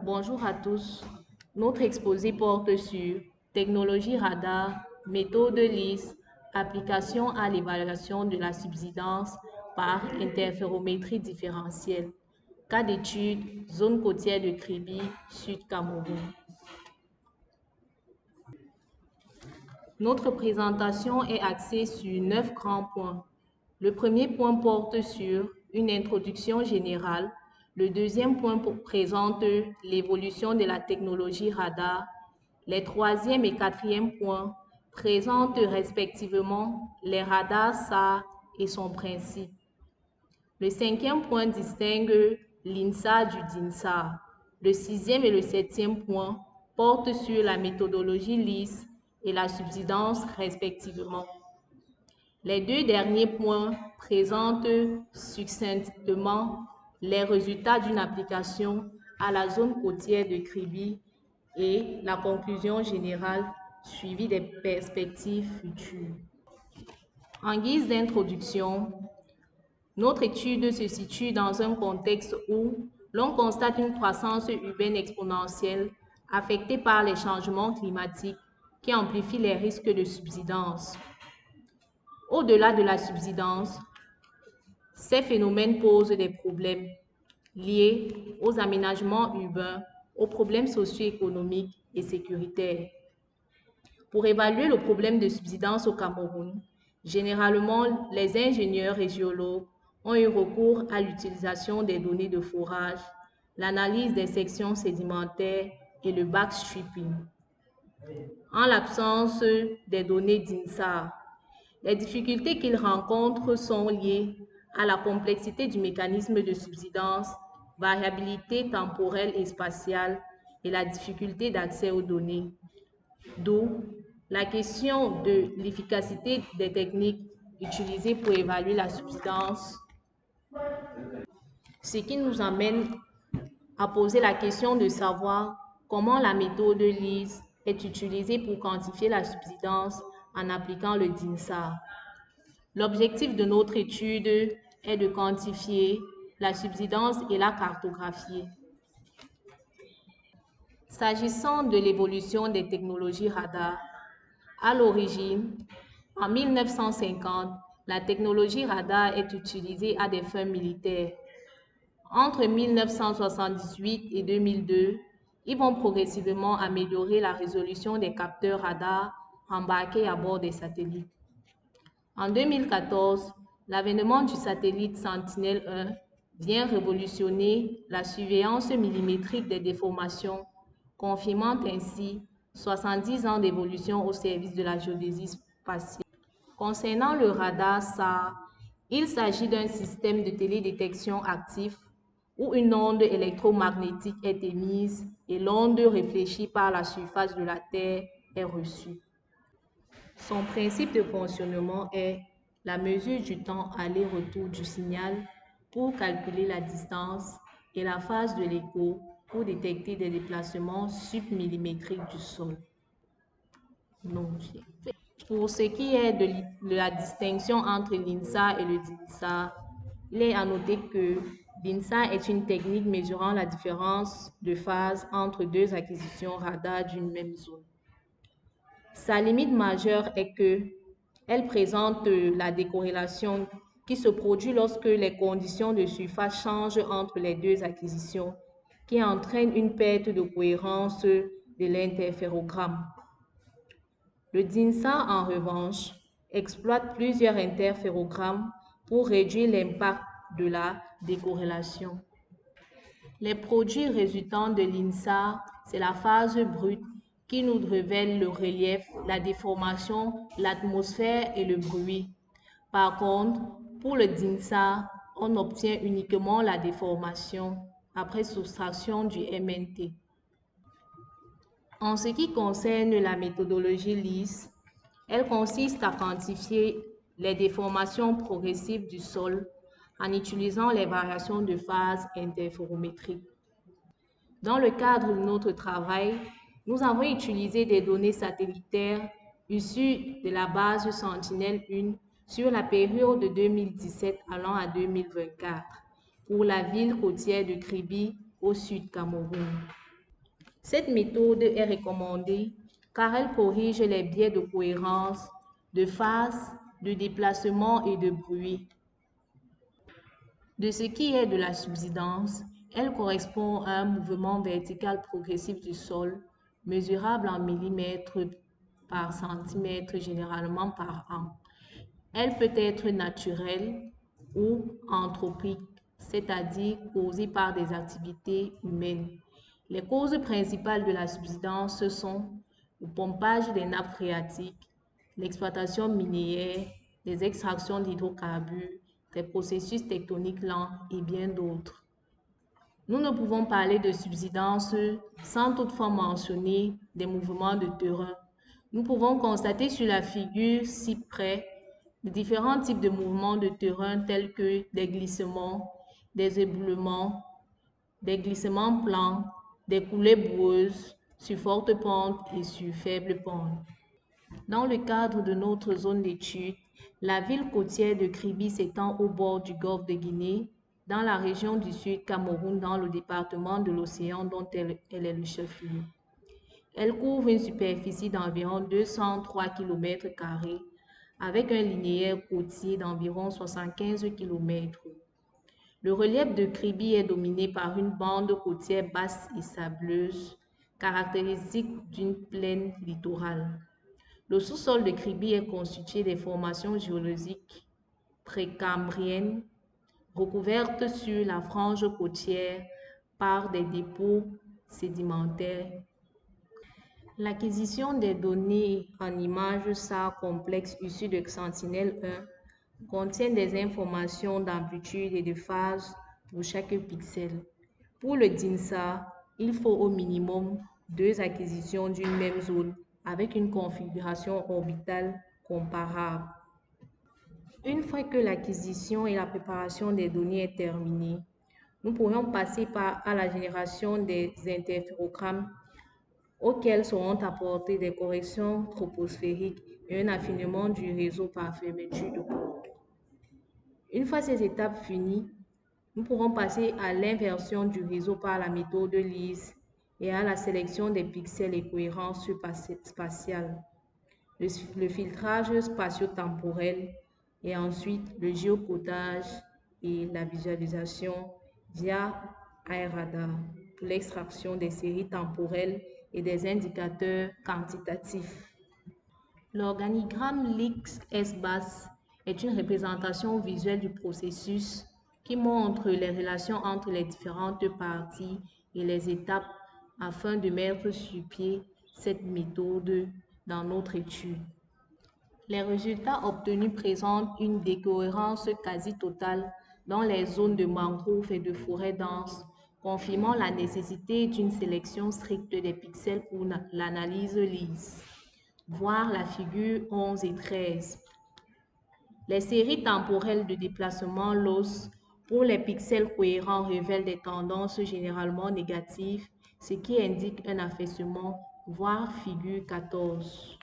Bonjour à tous. Notre exposé porte sur technologie radar, méthode LIS, application à l'évaluation de la subsidence par interférométrie différentielle. Cas d'étude, zone côtière de Kribi, Sud Cameroun. Notre présentation est axée sur 9 grands points. Le premier point porte sur une introduction générale. Le deuxième point présente l'évolution de la technologie radar. Les troisième et quatrième points présentent respectivement les radars SAR et son principe. Le cinquième point distingue l'INSA du DINSA. Le sixième et le septième point portent sur la méthodologie LIS et la subsidence respectivement. Les deux derniers points présentent succinctement les résultats d'une application à la zone côtière de Kribi et la conclusion générale suivie des perspectives futures. En guise d'introduction, notre étude se situe dans un contexte où l'on constate une croissance urbaine exponentielle affectée par les changements climatiques qui amplifient les risques de subsidence. Au-delà de la subsidence, ces phénomènes posent des problèmes liés aux aménagements urbains, aux problèmes socio-économiques et sécuritaires. Pour évaluer le problème de subsidence au Cameroun, généralement, les ingénieurs et géologues ont eu recours à l'utilisation des données de forage, l'analyse des sections sédimentaires et le backstripping. En l'absence des données d'INSA, les difficultés qu'ils rencontrent sont liées à la complexité du mécanisme de subsidence, variabilité temporelle et spatiale et la difficulté d'accès aux données. D'où la question de l'efficacité des techniques utilisées pour évaluer la subsidence, ce qui nous amène à poser la question de savoir comment la méthode LIS est utilisée pour quantifier la subsidence en appliquant le DINSA. L'objectif de notre étude est de quantifier la subsidence et la cartographier. S'agissant de l'évolution des technologies radar, à l'origine, en 1950, la technologie radar est utilisée à des fins militaires. Entre 1978 et 2002, ils vont progressivement améliorer la résolution des capteurs radars embarqués à bord des satellites. En 2014, l'avènement du satellite Sentinelle-1 vient révolutionner la surveillance millimétrique des déformations, confirmant ainsi 70 ans d'évolution au service de la géodésie spatiale. Concernant le radar SAR, il s'agit d'un système de télédétection actif où une onde électromagnétique est émise et l'onde réfléchie par la surface de la Terre est reçue. Son principe de fonctionnement est la mesure du temps aller-retour du signal pour calculer la distance et la phase de l'écho pour détecter des déplacements submillimétriques du sol. Pour ce qui est de la distinction entre l'INSA et le DINSA, il est à noter que l'INSA est une technique mesurant la différence de phase entre deux acquisitions radar d'une même zone. Sa limite majeure est qu'elle présente la décorrélation qui se produit lorsque les conditions de surface changent entre les deux acquisitions, qui entraîne une perte de cohérence de l'interférogramme. Le DINSA, en revanche, exploite plusieurs interférogrammes pour réduire l'impact de la décorrélation. Les produits résultant de l'INSA, c'est la phase brute qui nous révèle le relief, la déformation, l'atmosphère et le bruit. Par contre, pour le DINSA, on obtient uniquement la déformation après soustraction du MNT. En ce qui concerne la méthodologie LIS, elle consiste à quantifier les déformations progressives du sol en utilisant les variations de phase interférométriques. Dans le cadre de notre travail, nous avons utilisé des données satellitaires issues de la base Sentinelle-1 sur la période de 2017 allant à 2024 pour la ville côtière de Kribi au sud Cameroun. Cette méthode est recommandée car elle corrige les biais de cohérence, de phase, de déplacement et de bruit. De ce qui est de la subsidence, elle correspond à un mouvement vertical progressif du sol, mesurable en millimètres par centimètre, généralement par an. Elle peut être naturelle ou anthropique, c'est-à-dire causée par des activités humaines. Les causes principales de la subsidence sont le pompage des nappes phréatiques, l'exploitation minière, les extractions d'hydrocarbures, des processus tectoniques lents et bien d'autres. Nous ne pouvons parler de subsidence sans toutefois mentionner des mouvements de terrain. Nous pouvons constater sur la figure ci-près de différents types de mouvements de terrain tels que des glissements, des éboulements, des glissements plans, des coulées boueuses sur forte pente et sur faible pente. Dans le cadre de notre zone d'étude, la ville côtière de Kribi s'étend au bord du golfe de Guinée, dans la région du Sud Cameroun, dans le département de l'Océan dont elle est le chef-lieu. Elle couvre une superficie d'environ 203 km² avec un linéaire côtier d'environ 75 km. Le relief de Kribi est dominé par une bande côtière basse et sableuse, caractéristique d'une plaine littorale. Le sous-sol de Kribi est constitué des formations géologiques précambriennes recouvertes sur la frange côtière par des dépôts sédimentaires. L'acquisition des données en images SAR complexes issues de Sentinel-1 contient des informations d'amplitude et de phase pour chaque pixel. Pour le DINSA, il faut au minimum 2 acquisitions d'une même zone avec une configuration orbitale comparable. Une fois que l'acquisition et la préparation des données est terminée, nous pourrions passer à la génération des interférogrammes auxquels seront apportées des corrections troposphériques et un affinement du réseau par fermeture de porte. Une fois ces étapes finies, nous pourrons passer à l'inversion du réseau par la méthode LIS et à la sélection des pixels et cohérence spatiale, le filtrage spatio-temporel et ensuite le géocodage et la visualisation via iRadar pour l'extraction des séries temporelles et des indicateurs quantitatifs. L'organigramme LIX-SBAS est une représentation visuelle du processus qui montre les relations entre les différentes parties et les étapes afin de mettre sur pied cette méthode dans notre étude. Les résultats obtenus présentent une décohérence quasi totale dans les zones de mangroves et de forêts denses, confirmant la nécessité d'une sélection stricte des pixels pour l'analyse LIS. Voir la figure 11 et 13. Les séries temporelles de déplacement LOS pour les pixels cohérents révèlent des tendances généralement négatives, ce qui indique un affaissement, voir figure 14.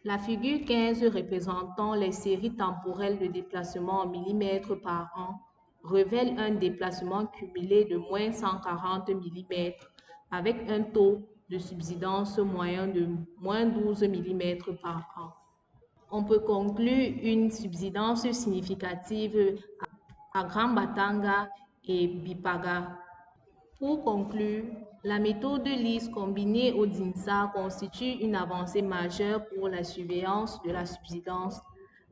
La figure 15 représentant les séries temporelles de déplacement en millimètres par an révèle un déplacement cumulé de moins 140 mm avec un taux de subsidence moyen de moins 12 mm par an. On peut conclure une subsidence significative à Grand Batanga et Bipaga. Pour conclure, la méthode LIS combinée au DINSA constitue une avancée majeure pour la surveillance de la subsidence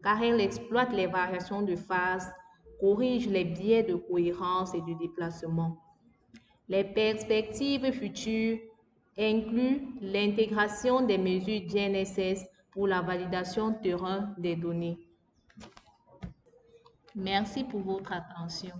car elle exploite les variations de phase, corrige les biais de cohérence et de déplacement. Les perspectives futures incluent l'intégration des mesures GNSS pour la validation terrain des données. Merci pour votre attention.